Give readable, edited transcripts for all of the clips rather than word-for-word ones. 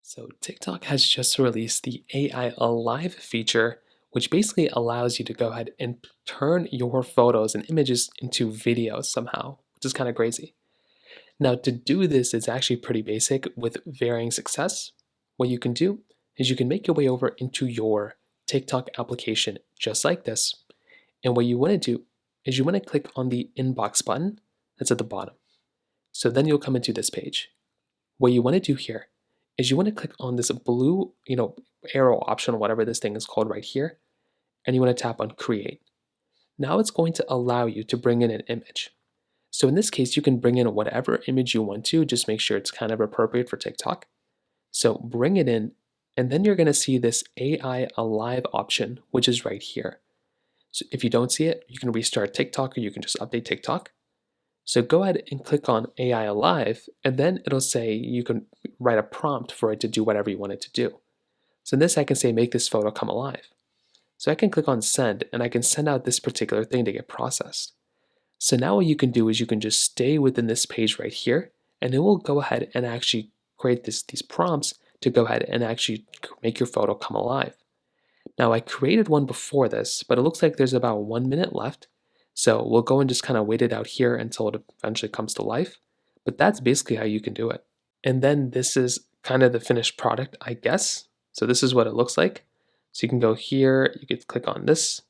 So TikTok has just released the AI Alive feature, which basically allows you to go ahead and turn your photos and images into videos somehow, which is kind of crazy. Now, to do this is actually pretty basic with varying success. What you can do is you can make your way over into your TikTok application just like this. And what you want to do is you want to click on the inbox button that's at the bottom. So then you'll come into this page. What you want to do here is you want to click on this blue, arrow option, whatever this thing is called right here, and you want to tap on create. Now it's going to allow you to bring in an image. So in this case, you can bring in whatever image you want to, just make sure it's kind of appropriate for TikTok. So bring it in, and then you're going to see this AI Alive option, which is right here. So if you don't see it, you can restart TikTok or you can just update TikTok. So go ahead and click on AI Alive, and then it'll say you can write a prompt for it to do whatever you want it to do. So in this, I can say, make this photo come alive. So I can click on send, and I can send out this particular thing to get processed. So now what you can do is you can just stay within this page right here, and it will go ahead and actually create these prompts to go ahead and actually make your photo come alive. Now I created one before this, but it looks like there's about 1 minute left. So we'll go and just kind of wait it out here until it eventually comes to life. But that's basically how you can do it. And then this is kind of the finished product, I guess. So this is what it looks like. So you can go here, you could click on this,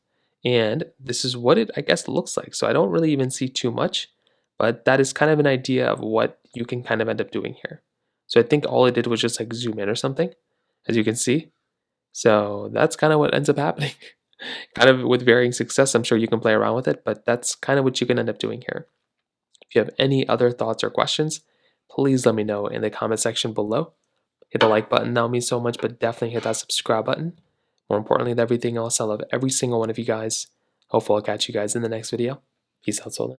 and this is what it, I guess, looks like. So I don't really even see too much, but that is kind of an idea of what you can kind of end up doing here. So I think all it did was just like zoom in or something, as you can see. So that's kind of what ends up happening. Kind of with varying success. I'm sure you can play around with it, but that's kind of what you can end up doing here. If you have any other thoughts or questions, please let me know in the comment section below. Hit the like button, that would mean so much, but definitely hit that subscribe button. More importantly than everything else, I love every single one of you guys. Hopefully I'll catch you guys in the next video. Peace out, Solon.